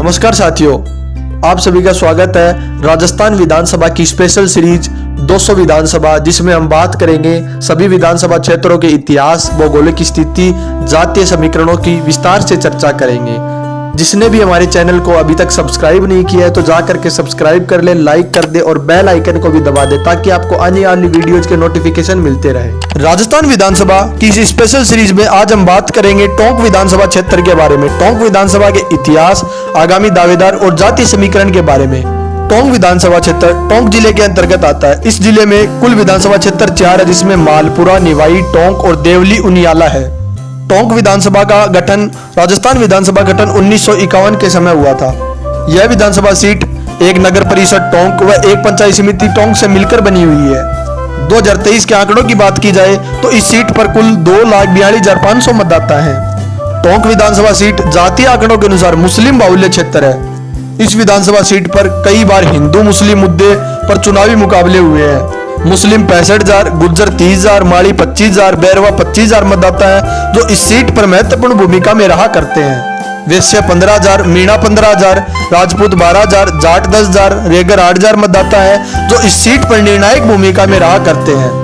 नमस्कार साथियों, आप सभी का स्वागत है राजस्थान विधानसभा की स्पेशल सीरीज 200 विधानसभा, जिसमें हम बात करेंगे सभी विधानसभा क्षेत्रों के इतिहास, भौगोलिक स्थिति, जातीय समीकरणों की विस्तार से चर्चा करेंगे। जिसने भी हमारे चैनल को अभी तक सब्सक्राइब नहीं किया है तो जा करके सब्सक्राइब कर ले, लाइक कर दे और बेल आइकन को भी दबा दे ताकि आपको आने वाली वीडियोज के नोटिफिकेशन मिलते रहे। राजस्थान विधानसभा की इस स्पेशल सीरीज में आज हम बात करेंगे टोंक विधानसभा क्षेत्र के बारे में, टोंक विधानसभा के इतिहास, आगामी दावेदार और जातीय समीकरण के बारे में। टोंक विधानसभा क्षेत्र टोंक जिले के अंतर्गत आता है। इस जिले में कुल विधानसभा क्षेत्र 4 है, जिसमें मालपुरा, निवाई, टोंक और देवली उनियाला है। टोंक विधानसभा का गठन राजस्थान विधानसभा गठन 1951 के समय हुआ था। यह विधानसभा सीट एक नगर परिषद टोंक व एक पंचायत समिति टोंक से मिलकर बनी हुई है। 2023 के आंकड़ों की बात की जाए तो इस सीट पर कुल 2,42,500 मतदाता हैं। टोंक विधानसभा सीट जातीय आंकड़ों के अनुसार मुस्लिम बाहुल्य क्षेत्र है। इस विधानसभा सीट पर कई बार हिंदू मुस्लिम मुद्दे पर चुनावी मुकाबले हुए हैं। मुस्लिम 65,000, गुर्जर 30,000, माड़ी 25,000, बैरवा 25,000 मतदाता है जो इस सीट पर महत्वपूर्ण भूमिका में रहा करते हैं। वैश्य 15,000, मीणा 15,000, राजपूत 12,000, जाट 10,000, रेगर 8,000 मतदाता है जो इस सीट पर निर्णायक भूमिका में रहा करते हैं।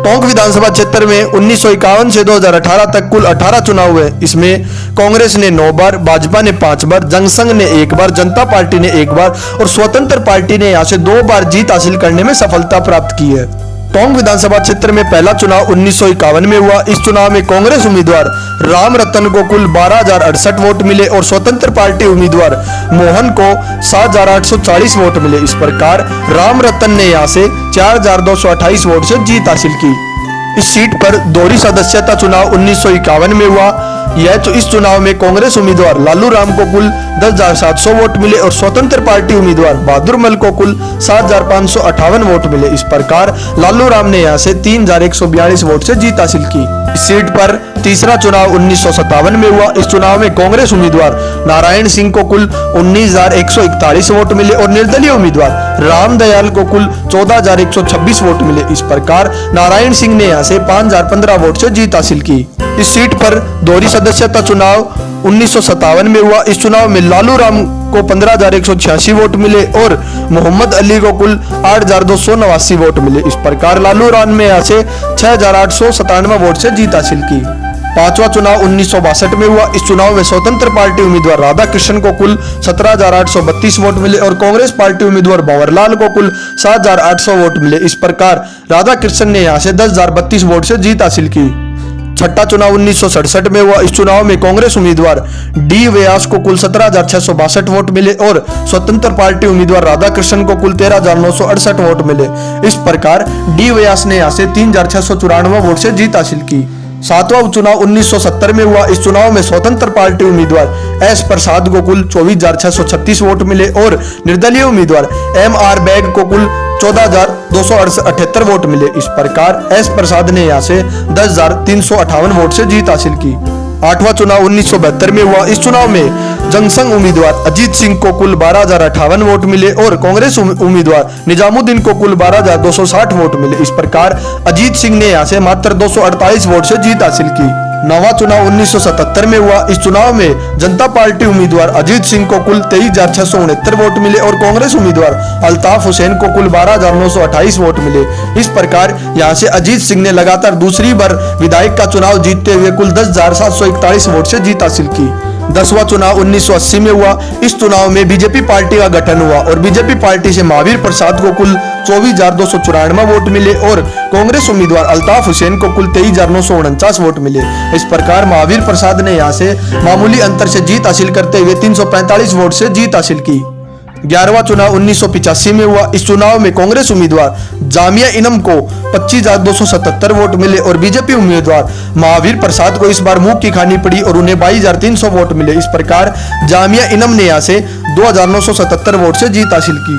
टोंक विधानसभा क्षेत्र में 1951 से 2018 तक कुल 18 चुनाव हुए। इसमें कांग्रेस ने 9 बार, भाजपा ने 5 बार, जनसंघ ने 1 बार, जनता पार्टी ने 1 बार और स्वतंत्र पार्टी ने यहां से 2 बार जीत हासिल करने में सफलता प्राप्त की है। टोंक विधानसभा क्षेत्र में पहला चुनाव 1951 में हुआ। इस चुनाव में कांग्रेस उम्मीदवार राम रतन को कुल 12,068 वोट मिले और स्वतंत्र पार्टी उम्मीदवार मोहन को 7,840 वोट मिले। इस प्रकार राम रतन ने यहां से 4,228 वोट से जीत हासिल की। इस सीट पर दोहरी सदस्यता चुनाव 1951 में हुआ। इस चुनाव में कांग्रेस उम्मीदवार लालू राम को कुल 10,700 वोट मिले और स्वतंत्र पार्टी उम्मीदवार बहादुर मल को कुल 7,558 वोट मिले। इस प्रकार लालू राम ने यहां से 3,142 वोट से जीत हासिल की। इस सीट पर तीसरा चुनाव 1957 में हुआ। इस चुनाव में कांग्रेस उम्मीदवार नारायण सिंह को कुल 19,141 वोट मिले और निर्दलीय उम्मीदवार रामदयाल को कुल 14,126 वोट मिले। इस प्रकार नारायण सिंह ने यहां से 5,015 वोट से जीत हासिल की। इस सीट पर दोहरी सदस्यता चुनाव 1957 में हुआ। इस चुनाव में लालू राम को 15,186 वोट मिले और मोहम्मद अली को कुल 8,289 वोट मिले। इस प्रकार लालू राम ने यहां से 6,897 वोट से जीत हासिल की। पांचवा चुनाव 1962 में हुआ। इस चुनाव में स्वतंत्र पार्टी उम्मीदवार राधा कृष्ण को कुल 17,832 वोट मिले और कांग्रेस पार्टी उम्मीदवार भंवरलाल को कुल 7,800 वोट मिले। इस प्रकार राधा कृष्ण ने यहां से 10,032 वोट से जीत हासिल की। छठा चुनाव 1967 में हुआ। इस चुनाव में कांग्रेस उम्मीदवार डी व्यास को कुल 17,662 वोट मिले और स्वतंत्र पार्टी उम्मीदवार राधा कृष्ण को कुल 13,968 वोट मिले। इस प्रकार डी व्यास ने यहां से 3,694 वोट से जीत हासिल की। सातवां उपचुनाव 1970 में हुआ। इस चुनाव में स्वतंत्र पार्टी उम्मीदवार एस प्रसाद को कुल 24,636 वोट मिले और निर्दलीय उम्मीदवार एम आर बैग को कुल 14,278 वोट मिले। इस प्रकार एस प्रसाद ने यहां से 10,358 वोट से जीत हासिल की। आठवां चुनाव 1972 में हुआ। इस चुनाव में जनसंघ उम्मीदवार अजीत सिंह को कुल 12,058 वोट मिले और कांग्रेस उम्मीदवार निजामुद्दीन को कुल 12,260 वोट मिले। इस प्रकार अजीत सिंह ने यहां से मात्र 248 वोट से जीत हासिल की। नवा चुनाव 1977 में हुआ। इस चुनाव में जनता पार्टी उम्मीदवार अजीत सिंह को कुल 23,669 वोट मिले और कांग्रेस उम्मीदवार अल्ताफ हुसैन को कुल 12,928 वोट मिले। इस प्रकार यहां से अजीत सिंह ने लगातार दूसरी बार विधायक का चुनाव जीतते हुए कुल 10,741 वोट से जीत हासिल की। 10वां चुनाव 1980 में हुआ। इस चुनाव में बीजेपी पार्टी का गठन हुआ और बीजेपी पार्टी से महावीर प्रसाद को कुल 24,294 वोट मिले और कांग्रेस उम्मीदवार अल्ताफ हुसैन को कुल 23,949 वोट मिले। इस प्रकार महावीर प्रसाद ने यहां से मामूली अंतर से जीत हासिल करते हुए 345 वोट से जीत हासिल की। 11वां चुनाव 1985 में हुआ। इस चुनाव में कांग्रेस उम्मीदवार जामिया इनम को 25,277 वोट मिले और बीजेपी उम्मीदवार महावीर प्रसाद को इस बार मुंह की खानी पड़ी और उन्हें 22,300 वोट मिले। इस प्रकार जामिया इनम ने यहां से 2,977 वोट से जीत हासिल की।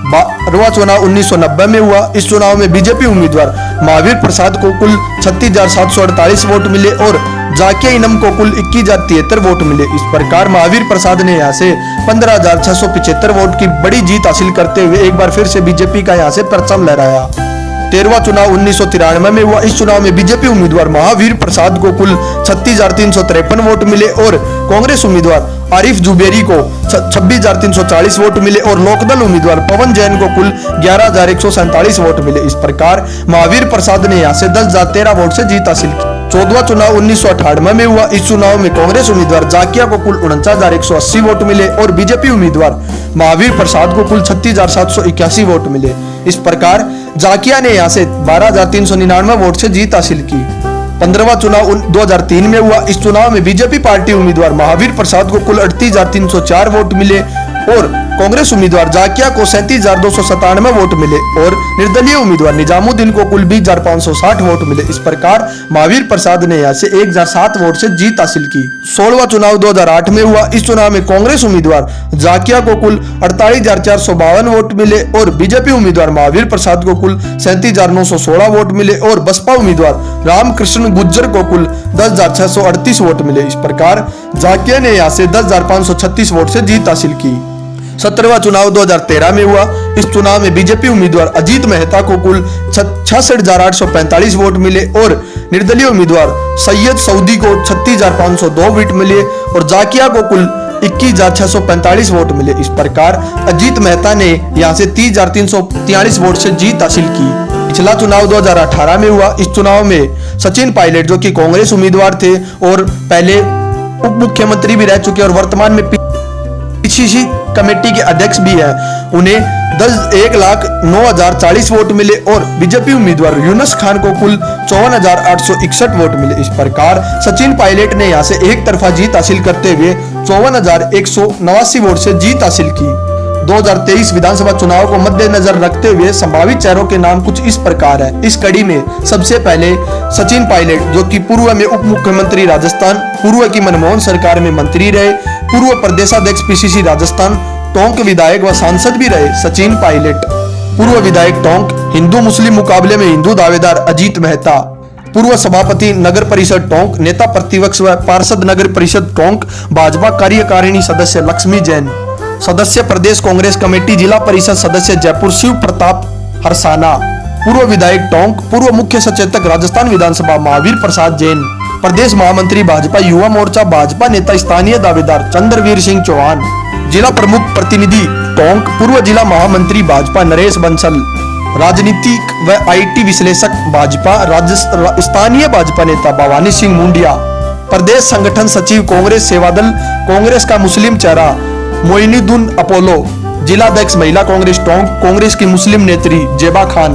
12वां चुनाव 1990 में हुआ। इस चुनाव में बीजेपी उम्मीदवार महावीर प्रसाद को कुल 36,748 वोट मिले और जाकिया इनम को कुल 21,073 वोट मिले। इस प्रकार महावीर प्रसाद ने यहां से 15,675 वोट की बड़ी जीत हासिल करते हुए एक बार फिर से बीजेपी का यहां से परचम लहराया। 13वां चुनाव 1993 में हुआ। इस चुनाव में बीजेपी उम्मीदवार महावीर प्रसाद को कुल 36,353 वोट मिले और कांग्रेस उम्मीदवार आरिफ जुबेरी को 26,340 वोट मिले और लोकदल उम्मीदवार पवन जैन को कुल 11,147 वोट मिले। इस प्रकार महावीर प्रसाद ने यहां से 10,013 वोट से जीत हासिल की। 14वां चुनाव 1998 में हुआ। इस चुनाव में कांग्रेस उम्मीदवार जाकिया को कुल 49,180 वोट मिले और बीजेपी उम्मीदवार महावीर प्रसाद को कुल 36,781 वोट मिले। इस प्रकार जाकिया ने यहां से 12,399 वोट से जीत हासिल की। 15वां चुनाव 2003 में हुआ। इस चुनाव में बीजेपी पार्टी उम्मीदवार महावीर प्रसाद को कुल 38,304 वोट मिले और कांग्रेस उम्मीदवार जाकिया को 37,297 वोट मिले और निर्दलीय उम्मीदवार निजामुद्दीन को कुल 20,560 वोट मिले। इस प्रकार महावीर प्रसाद ने यहां से 1,007 वोट से जीत हासिल की। 16वां चुनाव 2008 में हुआ। इस चुनाव में कांग्रेस उम्मीदवार जाकिया को कुल 48,452 वोट मिले और बीजेपी उम्मीदवार महावीर प्रसाद को कुल 37,916 वोट मिले और बसपा उम्मीदवार रामकृष्ण गुज्जर को कुल 10,638 वोट मिले। इस प्रकार जाकिया ने यहां से 10,536 वोट से जीत हासिल की। 17वां चुनाव 2013 में हुआ। इस चुनाव में बीजेपी उम्मीदवार अजीत मेहता को कुल 66,845 वोट मिले और निर्दलीय उम्मीदवार सैयद सऊदी को 36,502 वोट मिले और जाकिया को कुल 21,645 वोट मिले। इस प्रकार अजीत मेहता ने यहां से 30,343 वोट से जीत हासिल की। पिछला चुनाव 2018 में हुआ। इस चुनाव में सचिन पायलट जो कि कांग्रेस उम्मीदवार थे और पहले उप मुख्यमंत्री भी रह चुके और वर्तमान में पीसीसी कमेटी के अध्यक्ष भी हैं, उन्हें 1,09,040 वोट मिले और बीजेपी उम्मीदवार यूनुस खान को कुल 54,861 वोट मिले। इस प्रकार सचिन पायलट ने यहां से एक तरफा जीत हासिल करते हुए 54,189 वोट से जीत हासिल की। 2023 विधानसभा चुनाव को मद्देनजर रखते हुए संभावित चेहरों के नाम कुछ इस प्रकार है। इस कड़ी में सबसे पहले सचिन पायलट जो कि पूर्व में उप मुख्यमंत्री राजस्थान, पूर्व की मनमोहन सरकार में मंत्री रहे, पूर्व प्रदेशाध्यक्ष पीसीसी राजस्थान, टोंक विधायक व सांसद भी रहे सचिन पायलट। पूर्व विधायक टोंक, हिंदू मुस्लिम मुकाबले में हिंदू दावेदार अजीत मेहता, पूर्व सभापति नगर परिषद टोंक, नेता प्रतिपक्ष व पार्षद नगर परिषद टोंक, भाजपा कार्यकारिणी सदस्य लक्ष्मी जैन, सदस्य प्रदेश कांग्रेस कमेटी जिला परिषद सदस्य जयपुर शिव प्रताप हरसाना, पूर्व विधायक टोंक, पूर्व मुख्य सचेतक राजस्थान विधानसभा महावीर प्रसाद जैन, प्रदेश महामंत्री भाजपा युवा मोर्चा भाजपा नेता स्थानीय दावेदार चंद्रवीर सिंह चौहान, जिला प्रमुख प्रतिनिधि टोंक, पूर्व जिला महामंत्री भाजपा नरेश बंसल, राजनीतिक व आईटी विश्लेषक भाजपा स्थानीय भाजपा नेता भवानी सिंह मुंडिया, प्रदेश संगठन सचिव कांग्रेस सेवादल कांग्रेस का मुस्लिम चेहरा मोइनुद्दीन अपोलो, जिलाध्यक्ष महिला कांग्रेस टोंक कांग्रेस की मुस्लिम नेत्री जेबा खान।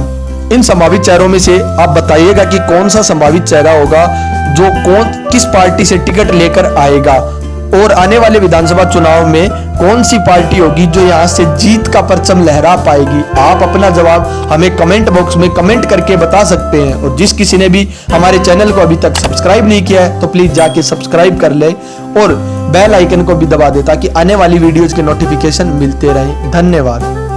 इन संभावित चेहरों में से आप बताइएगा कि कौन सा संभावित चेहरा होगा जो किस पार्टी से टिकट लेकर आएगा और आने वाले विधानसभा चुनाव में कौन सी पार्टी होगी जो यहां से जीत का परचम लहरा पाएगी। आप अपना जवाब हमें कमेंट बॉक्स में कमेंट करके बता सकते हैं और जिस किसी ने भी हमारे चैनल को अभी तक सब्सक्राइब नहीं किया है तो प्लीज जाके सब्सक्राइब कर ले और बेल आइकन को भी दबा दे ताकि आने वाली वीडियोज के नोटिफिकेशन मिलते रहें। धन्यवाद।